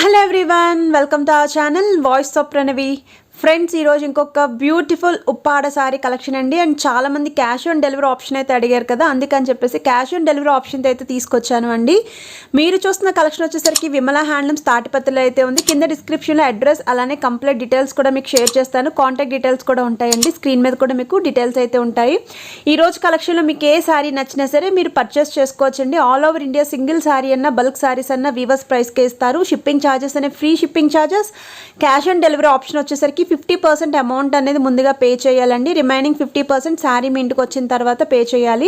Hello everyone, welcome to our channel voice of Pranavi. Friends, ఈరోజు ఇంకొక beautiful Uppada sorry collection అండి. And చాలామంది cash on delivery option అయితే అడిగారు కదా, అందుకని చెప్పేసి క్యాష్ ఆన్ డెలివరీ ఆప్షన్ అయితే తీసుకొచ్చాను అండి. మీరు చూస్తున్న కలెక్షన్ వచ్చేసరికి విమలా హ్యాండ్లూమ్స్ తాటిపత్రిలో అయితే ఉంది. కింద డిస్క్రిప్షన్లో అడ్రస్ అలానే కంప్లీట్ డీటెయిల్స్ కూడా మీకు షేర్ చేస్తాను. కాంటాక్ట్ డీటెయిల్స్ కూడా ఉంటాయండి. స్క్రీన్ మీద కూడా మీకు డీటెయిల్స్ అయితే ఉంటాయి. ఈరోజు కలెక్షన్లో మీకు ఏ సారీ నచ్చినా సరే మీరు పర్చేస్ చేసుకోవచ్చండి. All over India single sorry అన్న బల్క్ సారీస్ అన్న వీవర్స్ ప్రైస్కే ఇస్తారు. షిప్పింగ్ ఛార్జెస్ అనే free shipping charges. Cash on delivery option వచ్చేసరికి 50% అమౌంట్ అనేది ముందుగా పే చేయాలండి. రిమైనింగ్ 50% శారీ మీ ఇంటికి వచ్చిన తర్వాత పే చేయాలి.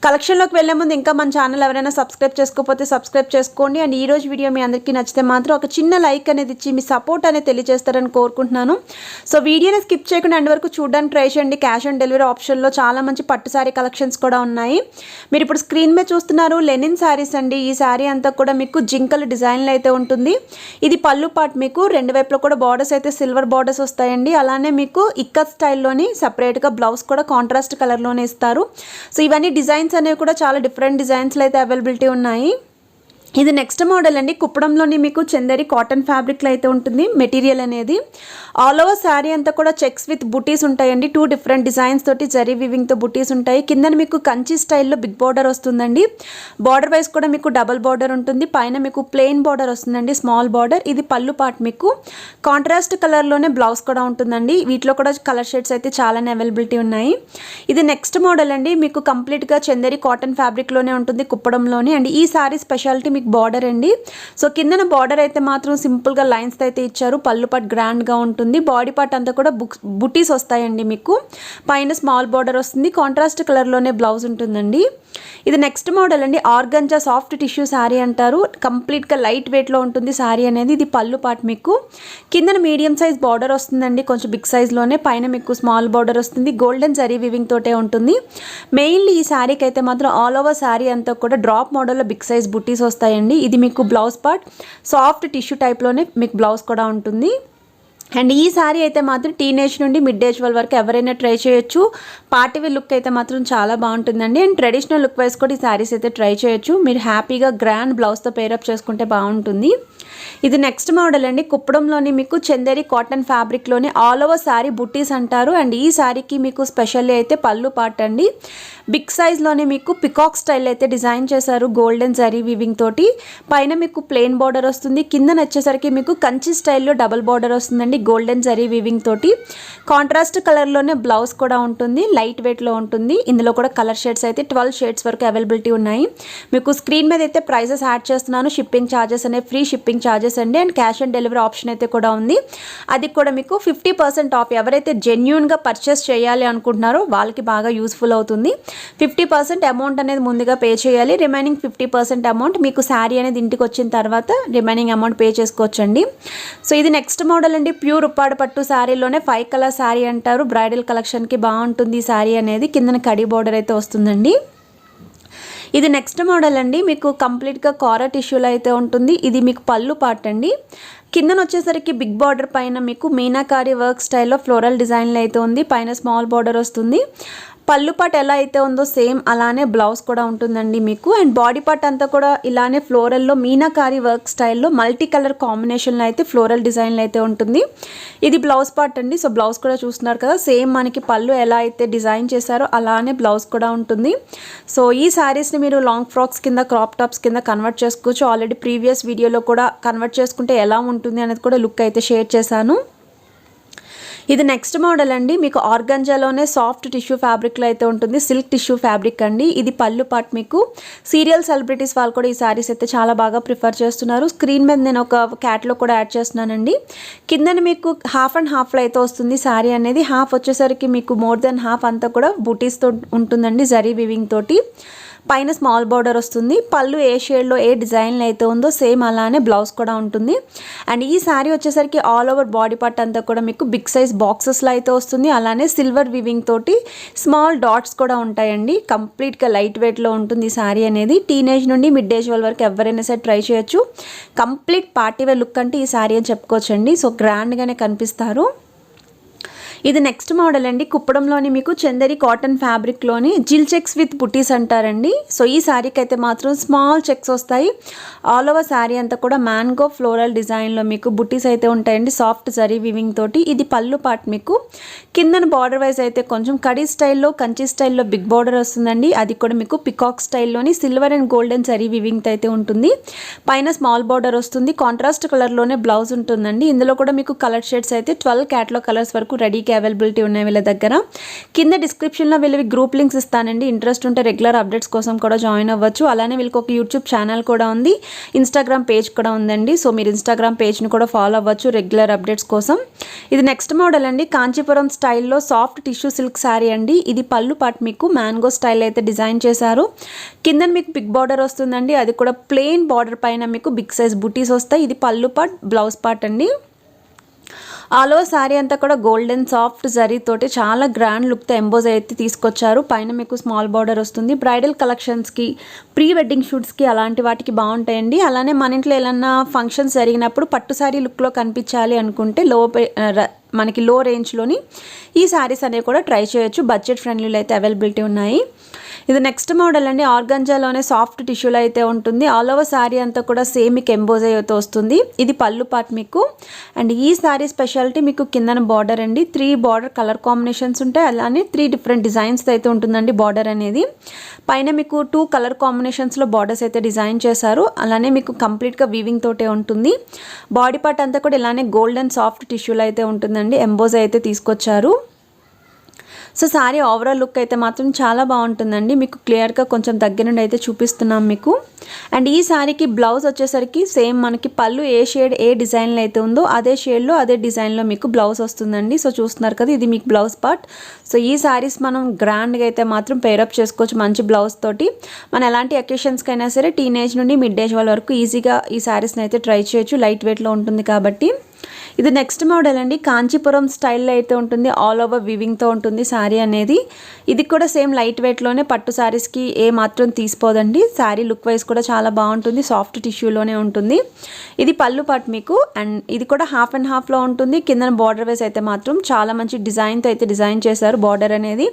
కలెక్షన్లోకి వెళ్ళే ముందు ఇంకా మన ఛానల్ ఎవరైనా సబ్స్క్రైబ్ చేసుకోకపోతే సబ్స్క్రైబ్ చేసుకోండి. అండ్ ఈ రోజు వీడియో మీ అందరికీ నచ్చితే మాత్రం ఒక చిన్న లైక్ అనేది ఇచ్చి మీ సపోర్ట్ అనేది తెలియజేస్తారని కోరుకుంటున్నాను. సో వీడియోని స్కిప్ చేయకుండా ఎండ్ వరకు చూడడానికి ట్రై చేయండి. క్యాష్ ఆన్ డెలివరీ ఆప్షన్లో చాలా మంచి పట్టు శారీ కలెక్షన్స్ కూడా ఉన్నాయి. మీరు ఇప్పుడు స్క్రీన్ మీద చూస్తున్నారు లెనిన్ శారీస్ అండి. ఈ శారీ అంతా కూడా మీకు జింకల్ డిజైన్లో అయితే ఉంటుంది. ఇది పళ్ళు పార్ట్. మీకు రెండు వైపులో కూడా బార్డర్స్ అయితే సిల్వర్ బార్డర్స్ వస్తాయండి. అలానే మీకు ఇక్కత్ స్టైల్లోని సపరేట్గా బ్లౌజ్ కూడా కాంట్రాస్ట్ కలర్లోనే ఇస్తారు. సో ఇవన్నీ డిజైన్స్ అనేవి కూడా చాలా డిఫరెంట్ డిజైన్స్లో అయితే అవైలబిలిటీ ఉన్నాయి. ఇది నెక్స్ట్ మోడల్ అండి. కుప్పడంలోని మీకు చందేరి కాటన్ ఫ్యాబ్రిక్లో అయితే ఉంటుంది మెటీరియల్ అనేది. ఆల్ ఓవర్ శారీ అంతా కూడా చెక్స్ విత్ బుటీస్ ఉంటాయండి. 2 డిఫరెంట్ డిజైన్స్ తోటి జరీ వీవింగ్తో బుటీస్ ఉంటాయి. కింద మీకు కంచి స్టైల్లో బిగ్ బార్డర్ వస్తుందండి. బార్డర్ వైజ్ కూడా మీకు డబల్ బార్డర్ ఉంటుంది. పైన మీకు ప్లెయిన్ బార్డర్ వస్తుందండి, స్మాల్ బార్డర్. ఇది పళ్ళు పార్ట్. మీకు కాంట్రాస్ట్ కలర్లోనే బ్లౌజ్ కూడా ఉంటుందండి. వీటిలో కూడా కలర్ షేడ్స్ అయితే చాలానే అవైలబిలిటీ ఉన్నాయి. ఇది నెక్స్ట్ మోడల్ అండి. మీకు కంప్లీట్గా చందేరి కాటన్ ఫ్యాబ్రిక్లోనే ఉంటుంది కుప్పడంలోని. అండ్ ఈ శారీ స్పెషాలిటీ మీకు బార్డర్ అండి. సో కిందన బార్డర్ అయితే మాత్రం సింపుల్గా లైన్స్ అయితే ఇచ్చారు. పళ్ళు పార్ట్ గ్రాండ్గా ఉంటుంది. బాడీ పార్ట్ అంతా కూడా బుటీస్ వస్తాయండి. మీకు పైన స్మాల్ బార్డర్ వస్తుంది. కాంట్రాస్ట్ కలర్లోనే బ్లౌజ్ ఉంటుందండి. ఇది నెక్స్ట్ మోడల్ అండి. ఆర్గంజా సాఫ్ట్ టిష్యూ శారీ అంటారు. కంప్లీట్గా లైట్ వెయిట్లో ఉంటుంది శారీ అనేది. ఇది పళ్ళు పార్ట్. మీకు కిందన మీడియం సైజ్ బార్డర్ వస్తుందండి, కొంచెం బిగ్ సైజ్లోనే. పైన మీకు స్మాల్ బార్డర్ వస్తుంది. గోల్డెన్ జరీ వీవింగ్ తోటే ఉంటుంది. మెయిన్లీ ఈ శారీకి అయితే మాత్రం ఆల్ ఓవర్ శారీ అంతా కూడా డ్రాప్ మోడల్లో బిగ్ సైజ్ బుటీస్ వస్తాయండి. ఇది మీకు బ్లౌజ్ పార్ట్. సాఫ్ట్ టిష్యూ టైప్లోనే మీకు బ్లౌజ్ కూడా ఉంటుంది. అండ్ ఈ శారీ అయితే మాత్రం టీనేజ్ నుండి మిడ్ ఏజ్ వాళ్ళ వరకు ఎవరైనా ట్రై చేయొచ్చు. పార్టీ వేర్ లుక్ అయితే మాత్రం చాలా బాగుంటుందండి. అండ్ ట్రెడిషనల్ లుక్ వైజ్ కూడా ఈ శారీస్ అయితే ట్రై చేయొచ్చు. మీరు హ్యాపీగా గ్రాండ్ బ్లౌజ్తో పేరప్ చేసుకుంటే బాగుంటుంది. ఇది నెక్స్ట్ మోడల్ అండి. కుప్పడంలోని మీకు చందేరి కాటన్ ఫ్యాబ్రిక్లోని ఆల్ ఓవర్ శారీ బుట్టీస్ అంటారు. అండ్ ఈ శారీకి మీకు స్పెషల్లీ అయితే పళ్ళు పార్ట్ అండి. బిగ్ సైజ్లోనే మీకు పికాక్ స్టైల్ అయితే డిజైన్ చేశారు గోల్డెన్ జరీ వీవింగ్ తోటి. పైన మీకు ప్లెయిన్ బార్డర్ వస్తుంది. కింద వచ్చేసరికి మీకు కంచి స్టైల్లో డబల్ బార్డర్ వస్తుందండి గోల్డెన్ జరీ వీవింగ్ తోటి. కాంట్రాస్ట్ కలర్లోనే బ్లౌజ్ కూడా ఉంటుంది. లైట్ వెయిట్లో ఉంటుంది. ఇందులో కూడా కలర్ షేడ్స్ అయితే 12 షేడ్స్ వరకు అవైలబిలిటీ ఉన్నాయి. మీకు స్క్రీన్ మీద అయితే ప్రైజెస్ యాడ్ చేస్తున్నాను. షిప్పింగ్ ఛార్జెస్ అనే ఫ్రీ షిప్పింగ్ ఛార్జెస్ అండి. And cash on delivery option అయితే కూడా ఉంది. అది కూడా మీకు 50% ఆఫ్. ఎవరైతే జెన్యూన్గా పర్చేస్ చేయాలి అనుకుంటున్నారో వాళ్ళకి బాగా యూస్ఫుల్ అవుతుంది. 50% అమౌంట్ అనేది ముందుగా పే చేయాలి. రిమైనింగ్ 50% అమౌంట్ మీకు శారీ అనేది ఇంటికి వచ్చిన తర్వాత రిమైనింగ్ అమౌంట్ పే చేసుకోవచ్చండి. సో ఇది నెక్స్ట్ మోడల్ అండి. ప్యూర్ ఉప్పాడ పట్టు శారీలోనే 5 కలర్ శారీ అంటారు. బ్రైడల్ కలెక్షన్కి బాగుంటుంది ఈ శారీ అనేది. కిందన కడి బార్డర్ అయితే వస్తుందండి. ఇది నెక్స్ట్ మోడల్ అండి. మీకు కంప్లీట్గా కారా టిష్యూలో అయితే ఉంటుంది. ఇది మీకు పళ్ళు పార్ట్ అండి. కిందన వచ్చేసరికి బిగ్ బార్డర్ పైన మీకు మీనాకారి వర్క్ స్టైల్లో ఫ్లోరల్ డిజైన్లో అయితే ఉంది. పైన స్మాల్ బార్డర్ వస్తుంది. పళ్ళు పార్ట్ ఎలా అయితే ఉందో సేమ్ అలానే బ్లౌజ్ కూడా ఉంటుందండి మీకు. అండ్ బాడీ పార్ట్ అంతా కూడా ఇలానే ఫ్లోరల్లో మీనాకారి వర్క్ స్టైల్లో మల్టీ కలర్ కాంబినేషన్లో అయితే ఫ్లోరల్ డిజైన్లో అయితే ఉంటుంది. ఇది బ్లౌజ్ పార్ట్ అండి. సో బ్లౌజ్ కూడా చూస్తున్నారు కదా, సేమ్ మనకి పళ్ళు ఎలా అయితే డిజైన్ చేశారో అలానే బ్లౌజ్ కూడా ఉంటుంది. సో ఈ శారీస్ని మీరు లాంగ్ ఫ్రాక్స్ కింద, క్రాప్ టాప్స్ కింద కన్వర్ట్ చేసుకోవచ్చు. ఆల్రెడీ ప్రీవియస్ వీడియోలో కూడా కన్వర్ట్ చేసుకుంటే ఎలా ఉంటుంది అనేది కూడా లుక్ అయితే షేర్ చేశాను. ఇది నెక్స్ట్ మోడల్ అండి. మీకు ఆర్గంజాలోనే సాఫ్ట్ టిష్యూ ఫ్యాబ్రిక్లో అయితే ఉంటుంది. సిల్క్ టిష్యూ ఫ్యాబ్రిక్ అండి. ఇది పళ్ళు పార్ట్. మీకు సీరియల్ సెలబ్రిటీస్ వాళ్ళు కూడా ఈ శారీస్ అయితే చాలా బాగా ప్రిఫర్ చేస్తున్నారు. స్క్రీన్ మీద నేను ఒక క్యాట్లాగ్ కూడా యాడ్ చేస్తున్నానండి. కిందన మీకు హాఫ్ అండ్ హాఫ్లో అయితే వస్తుంది శారీ అనేది. హాఫ్ వచ్చేసరికి మీకు మోర్ దెన్ హాఫ్ అంతా కూడా బూటీస్తో ఉంటుందండి జరీ వీవింగ్ తోటి. పైన స్మాల్ బార్డర్ వస్తుంది. పళ్ళు ఏ షేడ్లో ఏ డిజైన్లో అయితే ఉందో సేమ్ అలానే బ్లౌజ్ కూడా ఉంటుంది. అండ్ ఈ శారీ వచ్చేసరికి ఆల్ ఓవర్ బాడీ పార్ట్ అంతా కూడా మీకు బిగ్ సైజ్ బాక్సెస్లో అయితే వస్తుంది. అలానే సిల్వర్ వీవింగ్ తోటి స్మాల్ డాట్స్ కూడా ఉంటాయండి. కంప్లీట్గా లైట్ వెయిట్లో ఉంటుంది ఈ శారీ అనేది. టీనేజ్ నుండి మిడ్ ఏజ్ వాళ్ళ వరకు ఎవరైనా సరే ట్రై చేయొచ్చు. కంప్లీట్ పార్టీ వేర్ లుక్ అంటే ఈ శారీ అని చెప్పుకోవచ్చండి. సో గ్రాండ్గానే కనిపిస్తారు. ఇది నెక్స్ట్ మోడల్ అండి. కుప్పడంలోని మీకు చందేరి కాటన్ ఫ్యాబ్రిక్లోని జిల్ చెక్స్ విత్ బుటీస్ అంటారండి. సో ఈ శారీకి అయితే మాత్రం స్మాల్ చెక్స్ వస్తాయి. ఆల్ ఓవర్ శారీ అంతా కూడా మ్యాంగో ఫ్లోరల్ డిజైన్లో మీకు బుటీస్ అయితే ఉంటాయండి, సాఫ్ట్ జరీ వివింగ్ తోటి. ఇది పళ్ళు పార్ట్. మీకు కిందన బార్డర్ వైజ్ అయితే కొంచెం కడీ స్టైల్లో, కంచి స్టైల్లో బిగ్ బార్డర్ వస్తుందండి. అది కూడా మీకు పికాక్ స్టైల్లోని silver and golden zari weaving అయితే ఉంటుంది. పైన స్మాల్ బార్డర్ వస్తుంది. కాంట్రాస్ట్ కలర్లోనే బ్లౌజ్ ఉంటుందండి. ఇందులో కూడా మీకు కలర్ షేడ్స్ అయితే 12 క్యాటలాగ్ కలర్స్ వరకు రెడీకి అవైలబిలిటీ ఉన్నాయి వీళ్ళ దగ్గర. కింద డిస్క్రిప్షన్లో వీళ్ళవి గ్రూప్ లింక్స్ ఇస్తానండి. ఇంట్రెస్ట్ ఉంటే రెగ్యులర్ అప్డేట్స్ కోసం కూడా జాయిన్ అవ్వచ్చు. అలానే వీళ్ళకి ఒక యూట్యూబ్ ఛానల్ కూడా ఉంది, ఇన్స్టాగ్రామ్ పేజ్ కూడా ఉందండి. సో మీరు ఇన్స్టాగ్రామ్ పేజ్ని కూడా ఫాలో అవ్వచ్చు రెగ్యులర్ అప్డేట్స్ కోసం. ఇది నెక్స్ట్ మోడల్ అండి. కాంచీపురం స్టైల్లో సాఫ్ట్ టిష్యూ సిల్క్ శారీ అండి. ఇది పళ్ళు పార్ట్ మీకు మ్యాంగో స్టైల్ అయితే డిజైన్ చేశారు. కింద మీకు బిగ్ బార్డర్ వస్తుందండి. అది కూడా ప్లెయిన్ బార్డర్ పైన మీకు బిగ్ సైజ్ బుటీస్ వస్తాయి. ఇది పళ్ళు పార్ట్, బ్లౌజ్ పార్ట్ అండి. ఆల్ ఓవర్ శారీ అంతా కూడా గోల్డెన్ సాఫ్ట్ జరీ తోటి చాలా గ్రాండ్ లుక్తో ఎంబోజ్ అయితే తీసుకొచ్చారు. పైన మీకు స్మాల్ బార్డర్ వస్తుంది. బ్రైడల్ కలెక్షన్స్కి, ప్రీ వెడ్డింగ్ షూట్స్కి అలాంటి వాటికి బాగుంటాయండి. అలానే మన ఇంట్లో ఏమన్నా ఫంక్షన్స్ జరిగినప్పుడు పట్టు శారీ లుక్లో కనిపించాలి అనుకుంటే మనకి లో రేంజ్లోని ఈ శారీస్ అనేవి కూడా ట్రై చేయొచ్చు. బడ్జెట్ ఫ్రెండ్లీలో అయితే అవైలబిలిటీ ఉన్నాయి. ఇది నెక్స్ట్ మోడల్ అండి. ఆర్గంజాలోనే సాఫ్ట్ టిష్యూలో అయితే ఉంటుంది. ఆల్ ఓవర్ శారీ అంతా కూడా సేమ్ మీకు ఎంబోజ్ అయితే వస్తుంది. ఇది పళ్ళు పార్ట్ మీకు. అండ్ ఈ శారీ స్పెషాలిటీ మీకు కిందన బార్డర్ అండి. 3 బార్డర్ కలర్ కాంబినేషన్స్ ఉంటాయి. అలానే 3 డిఫరెంట్ డిజైన్స్ అయితే ఉంటుందండి బార్డర్ అనేది. పైన మీకు 2 కలర్ కాంబినేషన్స్లో బార్డర్స్ అయితే డిజైన్ చేశారు. అలానే మీకు కంప్లీట్గా వీవింగ్ తోటే ఉంటుంది. బాడీ పార్ట్ అంతా కూడా ఇలానే గోల్డెన్ సాఫ్ట్ టిష్యూలో అయితే ఉంటుందండి. ఎంబోజ్ అయితే తీసుకొచ్చారు. సో శారీ ఓవరాల్ లుక్ అయితే మాత్రం చాలా బాగుంటుందండి. మీకు క్లియర్గా కొంచెం దగ్గర నుండి అయితే చూపిస్తున్నాం మీకు. అండ్ ఈ శారీకి బ్లౌజ్ వచ్చేసరికి సేమ్ మనకి పళ్ళు ఏ షేడ్ ఏ డిజైన్లో అయితే ఉందో అదే షేడ్లో అదే డిజైన్లో మీకు బ్లౌజ్ వస్తుందండి. సో చూస్తున్నారు కదా, ఇది మీకు బ్లౌజ్ పార్ట్. సో ఈ శారీస్ మనం గ్రాండ్గా అయితే మాత్రం పేరప్ చేసుకోవచ్చు మంచి బ్లౌజ్ తోటి. మనం ఎలాంటి అకేషన్స్కి అయినా సరే టీనేజ్ నుండి మిడ్ ఏజ్ వాళ్ళ వరకు ఈజీగా ఈ శారీస్ని అయితే ట్రై చేయొచ్చు. లైట్ వెయిట్లో ఉంటుంది కాబట్టి. ఇది నెక్స్ట్ మోడల్ అండి. కాంచీపురం స్టైల్లో అయితే ఉంటుంది. ఆల్ ఓవర్ వివింగ్తో ఉంటుంది శారీ అనేది. ఇది కూడా సేమ్ లైట్ వెయిట్లోనే పట్టు శారీస్కి ఏ మాత్రం తీసిపోదండి. శారీ లుక్ వైజ్ కూడా చాలా బాగుంటుంది. సాఫ్ట్ టిష్యూలోనే ఉంటుంది. ఇది పళ్ళు పార్ట్ మీకు. అండ్ ఇది కూడా హాఫ్ అండ్ హాఫ్లో ఉంటుంది. కింద బార్డర్ వైజ్ అయితే మాత్రం చాలా మంచి డిజైన్తో అయితే డిజైన్ చేశారు. బార్డర్ అనేది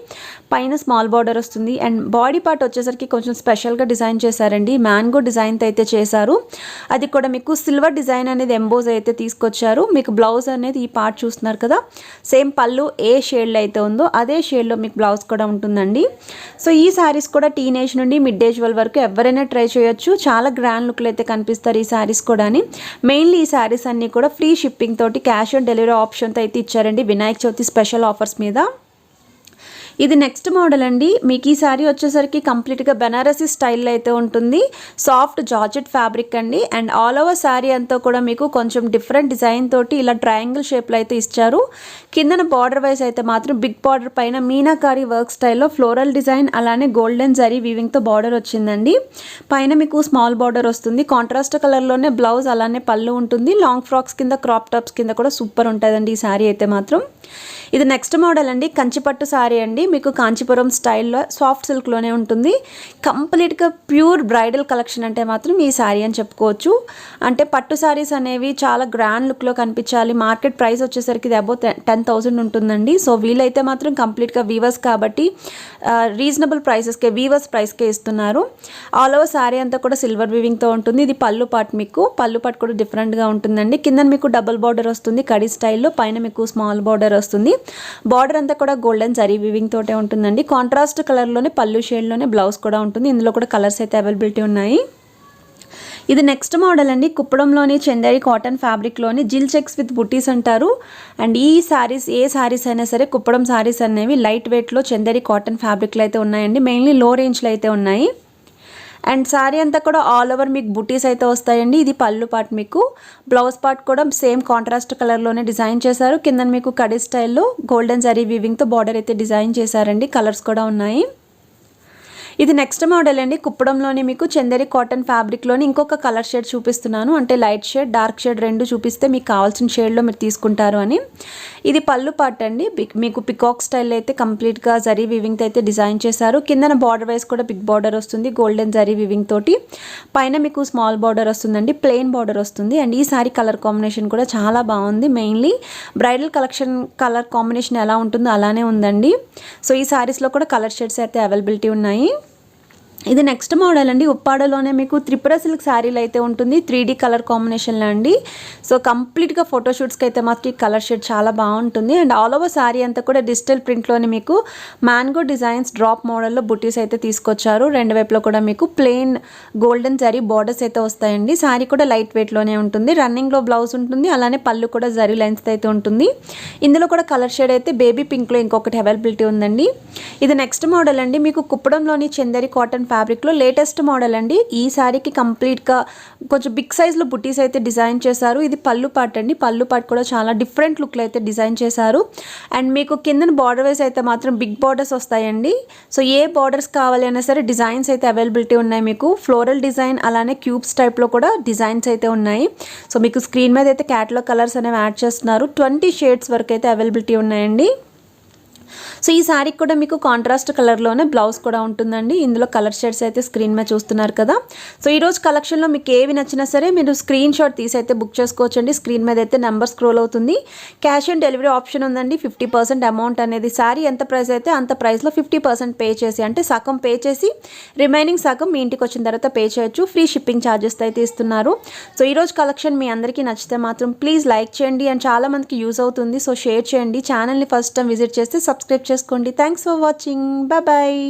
పైన స్మాల్ బార్డర్ వస్తుంది. అండ్ బాడీ పార్ట్ వచ్చేసరికి కొంచెం స్పెషల్గా డిజైన్ చేశారండి. మ్యాంగో డిజైన్తో అయితే చేశారు. అది కూడా మీకు సిల్వర్ డిజైన్ అనేది ఎంబోజ్ అయితే తీసుకొచ్చారు. మీకు బ్లౌజ్ అనేది ఈ పార్ట్ చూస్తున్నారు కదా, సేమ్ పళ్ళు ఏ షేడ్లో అయితే ఉందో అదే షేడ్లో మీకు బ్లౌజ్ కూడా ఉంటుందండి. సో ఈ శారీస్ కూడా టీనేజ్ నుండి మిడ్ ఏజ్ వాళ్ళ వరకు ఎవరైనా ట్రై చేయొచ్చు. చాలా గ్రాండ్ లుక్లు అయితే కనిపిస్తారు ఈ శారీస్ కూడా. మెయిన్లీ ఈ శారీస్ అన్నీ కూడా ఫ్రీ షిప్పింగ్ తోటి క్యాష్ ఆన్ డెలివరీ ఆప్షన్తో అయితే ఇచ్చారండి వినాయక చవితి స్పెషల్ ఆఫర్స్ మీద. ఇది నెక్స్ట్ మోడల్ అండి. మీకు ఈ శారీ వచ్చేసరికి కంప్లీట్గా బెనారసీ స్టైల్లో అయితే ఉంటుంది. సాఫ్ట్ జార్జెట్ ఫ్యాబ్రిక్ అండి. అండ్ ఆల్ ఓవర్ శారీ అంతా కూడా మీకు కొంచెం డిఫరెంట్ డిజైన్ తోటి ఇలా ట్రయాంగిల్ షేప్లో అయితే ఇచ్చారు. కిందన బార్డర్ వైజ్ అయితే మాత్రం బిగ్ బార్డర్ పైన మీనాకారి వర్క్ స్టైల్లో ఫ్లోరల్ డిజైన్ అలానే గోల్డెన్ జరీ వీవింగ్తో బార్డర్ వచ్చిందండి. పైన మీకు స్మాల్ బార్డర్ వస్తుంది. కాంట్రాస్ట్ కలర్లోనే బ్లౌజ్ అలానే పళ్ళు ఉంటుంది. లాంగ్ ఫ్రాక్స్ కింద, క్రాప్ టాప్స్ కింద కూడా సూపర్ ఉంటుందండి ఈ శారీ అయితే మాత్రం. ఇది నెక్స్ట్ మోడల్ అండి. కంచిపట్టు శారీ అండి. మీకు కాంచీపురం స్టైల్లో సాఫ్ట్ సిల్క్లోనే ఉంటుంది. కంప్లీట్గా ప్యూర్ బ్రైడల్ కలెక్షన్ అంటే మాత్రం ఈ శారీ అని చెప్పుకోవచ్చు. అంటే పట్టు శారీస్ అనేవి చాలా గ్రాండ్ లుక్లో కనిపించాలి. మార్కెట్ ప్రైస్ వచ్చేసరికి ఇది అబౌవ్ 10,000 ఉంటుందండి. సో వీళ్ళైతే మాత్రం కంప్లీట్గా వీవర్స్ కాబట్టి రీజనబుల్ ప్రైసెస్కే, వీవర్స్ ప్రైస్కే ఇస్తున్నారు. ఆల్ ఓవర్ శారీ అంతా కూడా సిల్వర్ వీవింగ్తో ఉంటుంది. ఇది పళ్ళు పార్ట్ మీకు. పళ్ళు పార్ట్ కూడా డిఫరెంట్గా ఉంటుందండి. కింద మీకు డబుల్ బార్డర్ వస్తుంది కడీ స్టైల్లో. పైన మీకు స్మాల్ బార్డర్ వస్తుంది. బార్డర్ అంతా కూడా గోల్డెన్ జరీ వీవింగ్ తోటే ఉంటుందండి. కాంట్రాస్ట్ కలర్లోనే పళ్ళు షేడ్లోనే బ్లౌజ్ కూడా ఉంటుంది. ఇందులో కూడా కలర్స్ అయితే అవైలబిలిటీ ఉన్నాయి. ఇది నెక్స్ట్ మోడల్ అండి. కుప్పడంలోని చందేరి కాటన్ ఫ్యాబ్రిక్లోని జిల్ చెక్స్ విత్ బుటీస్ అంటారు. అండ్ ఈ శారీస్ ఏ శారీస్ అయినా సరే కుప్పడం శారీస్ అనేవి లైట్ వెయిట్లో చందేరి కాటన్ ఫ్యాబ్రిక్లో అయితే ఉన్నాయండి. మెయిన్లీ లో రేంజ్లో అయితే ఉన్నాయి. అండ్ శారీ అంతా కూడా ఆల్ ఓవర్ మీకు బుటీస్ అయితే వస్తాయండి. ఇది పళ్ళు పార్ట్ మీకు. బ్లౌజ్ పార్ట్ కూడా సేమ్ కాంట్రాస్ట్ కలర్లోనే డిజైన్ చేశారు. కింద మీకు కడీ స్టైల్లో గోల్డెన్ జరీ వీవింగ్తో బార్డర్ అయితే డిజైన్ చేశారండి. కలర్స్ కూడా ఉన్నాయి. ఇది నెక్స్ట్ మోడల్ అండి. కుప్పడంలోని మీకు చందేరి కాటన్ ఫ్యాబ్రిక్లోని ఇంకొక కలర్ షేడ్ చూపిస్తున్నాను. అంటే లైట్ షేడ్ డార్క్ షేడ్ రెండు చూపిస్తే మీకు కావాల్సిన షేడ్లో మీరు తీసుకుంటారు అని. ఇది పళ్ళు పార్ట్ అండి. మీకు పికాక్ స్టైల్ అయితే కంప్లీట్గా జరీ వివింగ్తో అయితే డిజైన్ చేశారు. కిందన బార్డర్ వైజ్ కూడా బిగ్ బార్డర్ వస్తుంది గోల్డెన్ జరీ వివింగ్ తోటి. పైన మీకు స్మాల్ బార్డర్ వస్తుందండి, ప్లెయిన్ బార్డర్ వస్తుంది. అండ్ ఈ సారీ కలర్ కాంబినేషన్ కూడా చాలా బాగుంది. మెయిన్లీ బ్రైడల్ కలర్ కాంబినేషన్ ఎలా ఉంటుందో అలానే ఉందండి. సో ఈ సారీస్లో కూడా కలర్ షేడ్స్ అయితే అవైలబిలిటీ ఉన్నాయి. ఇది నెక్స్ట్ మోడల్ అండి. ఉప్పాడలోనే మీకు త్రిపుర సిల్క్ శారీలు అయితే ఉంటుంది 3D కలర్ కాంబినేషన్లో అండి. సో కంప్లీట్గా ఫోటోషూట్స్కి అయితే మాత్రం ఈ కలర్ షేడ్ చాలా బాగుంటుంది. అండ్ ఆల్ ఓవర్ శారీ అంతా కూడా డిజిటల్ ప్రింట్లోనే మీకు మ్యాంగో డిజైన్స్ డ్రాప్ మోడల్లో బుటీస్ అయితే తీసుకొచ్చారు. రెండు వైపులో కూడా మీకు ప్లెయిన్ గోల్డెన్ జరీ బార్డర్స్ అయితే వస్తాయండి. శారీ కూడా లైట్ వెయిట్లోనే ఉంటుంది. రన్నింగ్లో బ్లౌజ్ ఉంటుంది, అలానే పళ్ళు కూడా జరీ లెన్స్ అయితే ఉంటుంది. ఇందులో కూడా కలర్ షేడ్ అయితే బేబీ పింక్లో ఇంకొకటి అవైలబిలిటీ ఉందండి. ఇది నెక్స్ట్ మోడల్ అండి. మీకు కుప్పడంలోని చందేరి కాటన్ ఫ్యాబ్రిక్లో లేటెస్ట్ మోడల్ అండి. ఈ శారీకి కంప్లీట్గా కొంచెం బిగ్ సైజ్లో బుటీస్ అయితే డిజైన్ చేశారు. ఇది పళ్ళు పార్ట్ అండి. పళ్ళు పార్ట్ కూడా చాలా డిఫరెంట్ లుక్లో అయితే డిజైన్ చేశారు. అండ్ మీకు కిందన బార్డర్ వైజ్ అయితే మాత్రం బిగ్ బార్డర్స్ వస్తాయండి. సో ఏ బార్డర్స్ కావాలి అయినా సరే డిజైన్స్ అయితే అవైలబిలిటీ ఉన్నాయి. మీకు ఫ్లోరల్ డిజైన్ అలానే క్యూబ్స్ టైప్లో కూడా డిజైన్స్ అయితే ఉన్నాయి. సో మీకు స్క్రీన్ మీద అయితే క్యాటలాగ్ కలర్స్ అనేవి యాడ్ చేస్తున్నారు. 20 షేడ్స్ వరకు అయితే అవైలబిలిటీ ఉన్నాయండి. సో ఈ శారీకి కూడా మీకు కాంట్రాస్ట్ కలర్లోనే బ్లౌజ్ కూడా ఉంటుందండి. ఇందులో కలర్ షేడ్స్ అయితే స్క్రీన్ మీద చూస్తున్నారు కదా. సో ఈరోజు కలెక్షన్లో మీకు ఏవి నచ్చినా సరే మీరు స్క్రీన్ షాట్ తీసి అయితే బుక్ చేసుకోవచ్చండి. స్క్రీన్ మీద అయితే నెంబర్ స్క్రోల్ అవుతుంది. క్యాష్ ఆన్ డెలివరీ ఆప్షన్ ఉందండి. 50% అమౌంట్ అనేది శారీ ఎంత ప్రైస్ అయితే అంత ప్రైస్లో 50% పే చేసి, అంటే సగం పే చేసి రిమైనింగ్ సగం మీ ఇంటికి వచ్చిన తర్వాత పే చేయొచ్చు. ఫ్రీ షిప్పింగ్ ఛార్జెస్ అయితే ఇస్తున్నారు. సో ఈరోజు కలెక్షన్ మీ అందరికీ నచ్చితే మాత్రం ప్లీజ్ లైక్ చేయండి. అండ్ చాలామందికి యూజ్ అవుతుంది. సో షేర్ చేయండి. ఛానల్ని ఫస్ట్ టైం విజిట్ చేస్తే సబ్స్క్రైబ్ చేసుకోండి. Thanks for watching. బాయ్.